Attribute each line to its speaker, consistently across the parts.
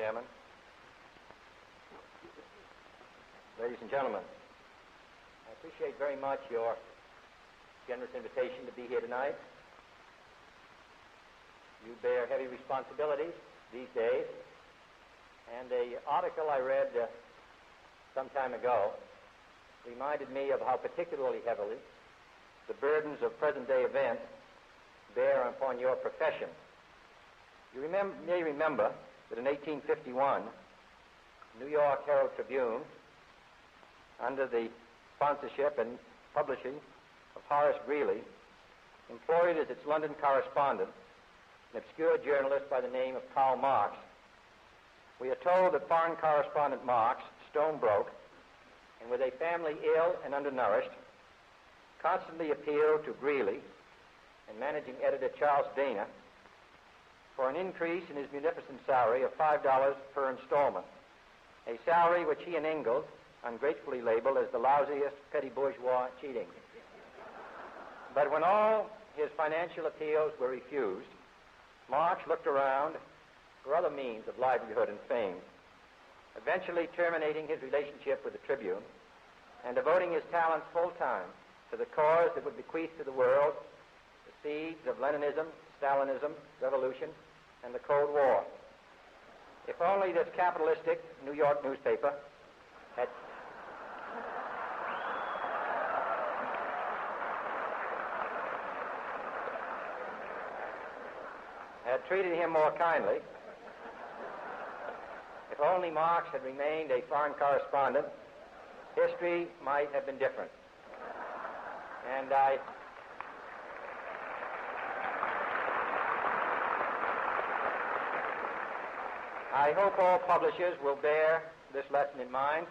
Speaker 1: Chairman. Ladies and gentlemen, I appreciate very much your generous invitation to be here tonight. You bear heavy responsibilities these days, and an article I read some time ago reminded me of how particularly heavily the burdens of present-day events bear upon your profession. You may remember that in 1851, New York Herald Tribune, under the sponsorship and publishing of Horace Greeley, employed as its London correspondent an obscure journalist by the name of Karl Marx. We are told that foreign correspondent Marx, stone broke, and with a family ill and undernourished, constantly appealed to Greeley and managing editor Charles Dana for an increase in his munificent salary of $5 per installment, a salary which he and Ingalls ungratefully labeled as the lousiest petty bourgeois cheating. But when all his financial appeals were refused, Marx looked around for other means of livelihood and fame, eventually terminating his relationship with the Tribune and devoting his talents full-time to the cause that would bequeath to the world the seeds of Leninism, Stalinism, revolution, and the Cold War. If only this capitalistic New York newspaper had treated him more kindly, if only Marx had remained a foreign correspondent, history might have been different. And I hope all publishers will bear this lesson in mind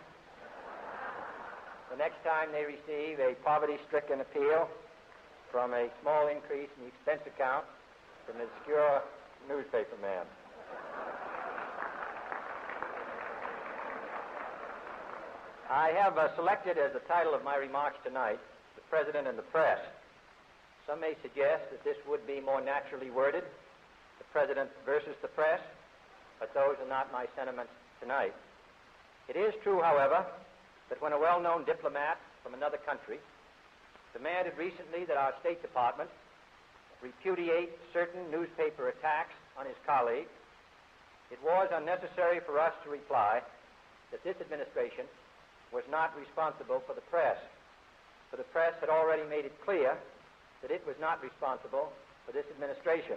Speaker 1: the next time they receive a poverty-stricken appeal from a small increase in the expense account from an obscure newspaper man. I have selected as the title of my remarks tonight, The President and the Press. Some may suggest that this would be more naturally worded, the President versus the press, but those are not my sentiments tonight. It is true, however, that when a well-known diplomat from another country demanded recently that our State Department repudiate certain newspaper attacks on his colleague, it was unnecessary for us to reply that this administration was not responsible for the press, for the press had already made it clear that it was not responsible for this administration.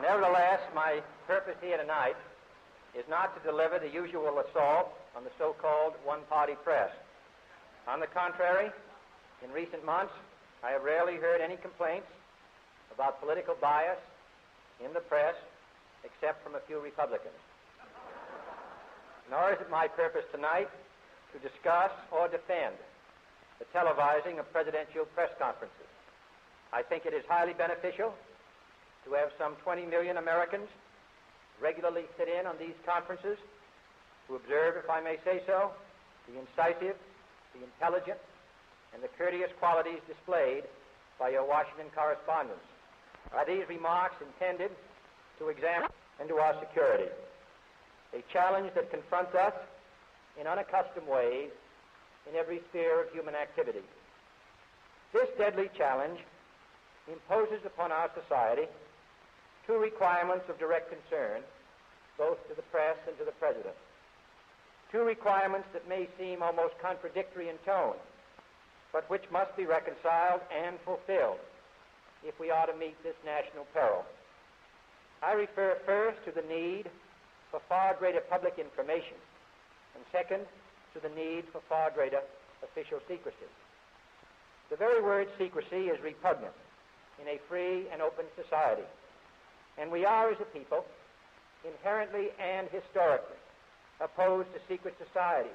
Speaker 1: Nevertheless, my purpose here tonight is not to deliver the usual assault on the so-called one-party press. On the contrary, in recent months, I have rarely heard any complaints about political bias in the press, except from a few Republicans. Nor is it my purpose tonight to discuss or defend the televising of presidential press conferences. I think it is highly beneficial to have some 20 million Americans regularly sit in on these conferences to observe, if I may say so, the incisive, the intelligent, and the courteous qualities displayed by your Washington correspondents. Are these remarks intended to examine into our security, a challenge that confronts us in unaccustomed ways in every sphere of human activity? This deadly challenge imposes upon our society two requirements of direct concern, both to the press and to the President. Two requirements that may seem almost contradictory in tone, but which must be reconciled and fulfilled if we are to meet this national peril. I refer first to the need for far greater public information, and second, to the need for far greater official secrecy. The very word secrecy is repugnant in a free and open society, and we are, as a people, inherently and historically opposed to secret societies,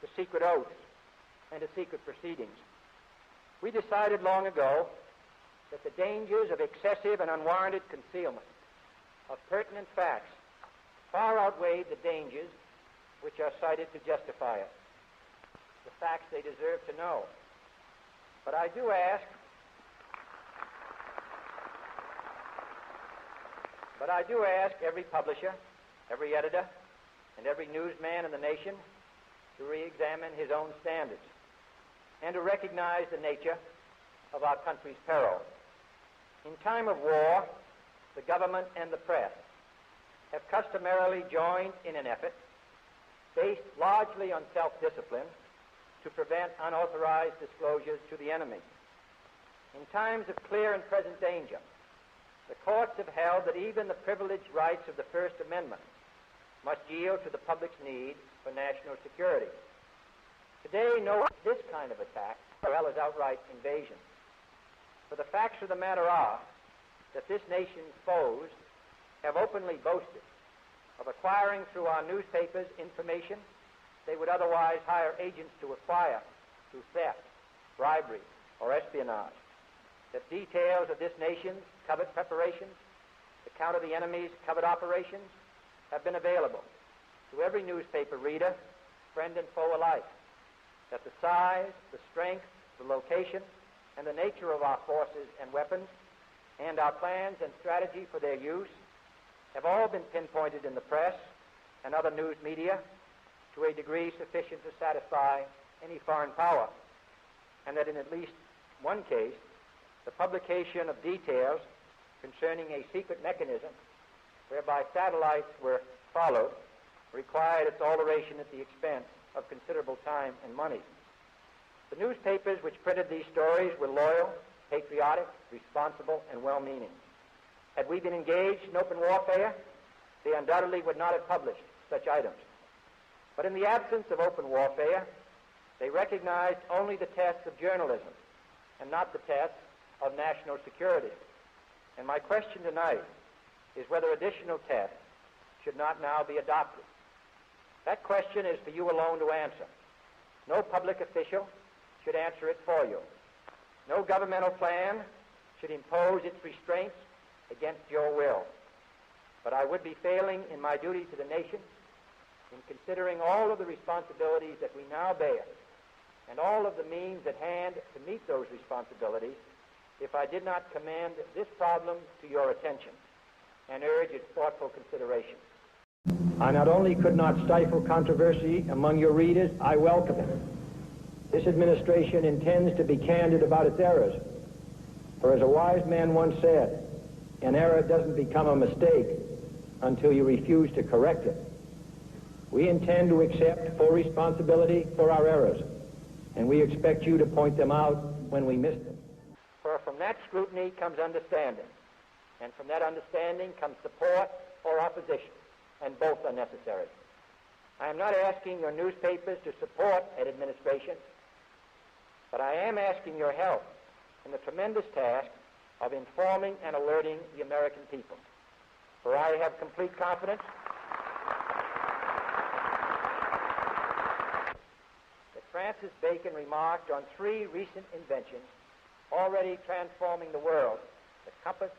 Speaker 1: to secret oaths, and to secret proceedings. We decided long ago that the dangers of excessive and unwarranted concealment of pertinent facts far outweighed the dangers which are cited to justify it, the facts they deserve to know. But I do ask every publisher, every editor, and every newsman in the nation to re-examine his own standards and to recognize the nature of our country's peril. In time of war, the government and the press have customarily joined in an effort based largely on self-discipline to prevent unauthorized disclosures to the enemy. In times of clear and present danger, the courts have held that even the privileged rights of the First Amendment must yield to the public's need for national security. Today, no this kind of attack, as well as outright invasion. For the facts of the matter are that this nation's foes have openly boasted of acquiring through our newspapers information they would otherwise hire agents to acquire through theft, bribery, or espionage. That details of this nation's covert preparations to counter the enemy's covert operations have been available to every newspaper reader, friend and foe alike. That the size, the strength, the location, and the nature of our forces and weapons, and our plans and strategy for their use have all been pinpointed in the press and other news media to a degree sufficient to satisfy any foreign power, and that in at least one case, the publication of details concerning a secret mechanism whereby satellites were followed required its alteration at the expense of considerable time and money. The newspapers which printed these stories were loyal, patriotic, responsible, and well-meaning. Had we been engaged in open warfare, they undoubtedly would not have published such items. But in the absence of open warfare, they recognized only the tests of journalism and not the tests of national security. And my question tonight is whether additional tests should not now be adopted. That question is for you alone to answer. No public official should answer it for you. No governmental plan should impose its restraints against your will. But I would be failing in my duty to the nation in considering all of the responsibilities that we now bear and all of the means at hand to meet those responsibilities if I did not commend this problem to your attention and urge its thoughtful consideration. I not only could not stifle controversy among your readers, I welcome it. This administration intends to be candid about its errors. For as a wise man once said, an error doesn't become a mistake until you refuse to correct it. We intend to accept full responsibility for our errors, and we expect you to point them out when we miss them. For from that scrutiny comes understanding, and from that understanding comes support or opposition, and both are necessary. I am not asking your newspapers to support an administration, but I am asking your help in the tremendous task of informing and alerting the American people. For I have complete confidence that Francis Bacon remarked on three recent inventions already transforming the world: the compass,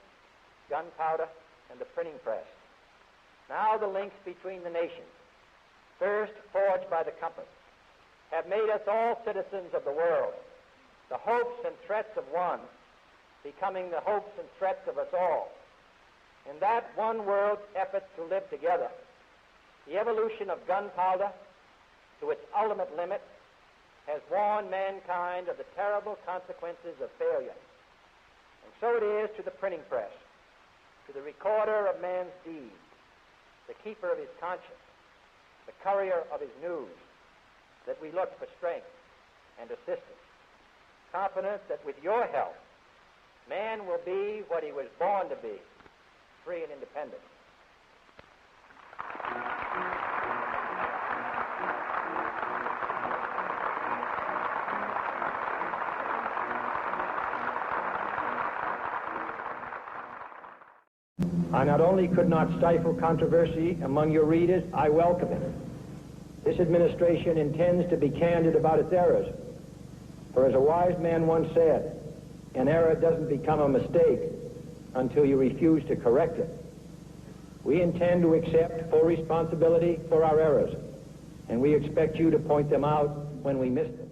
Speaker 1: gunpowder, and the printing press. Now the links between the nations, first forged by the compass, have made us all citizens of the world, the hopes and threats of one becoming the hopes and threats of us all. In that one world's effort to live together, the evolution of gunpowder to its ultimate limit has warned mankind of the terrible consequences of failure. And so it is to the printing press, to the recorder of man's deeds, the keeper of his conscience, the courier of his news, that we look for strength and assistance, confident that with your help, man will be what he was born to be, free and independent. I not only could not stifle controversy among your readers, I welcome it. This administration intends to be candid about its errors. For as a wise man once said, an error doesn't become a mistake until you refuse to correct it. We intend to accept full responsibility for our errors, and we expect you to point them out when we miss them.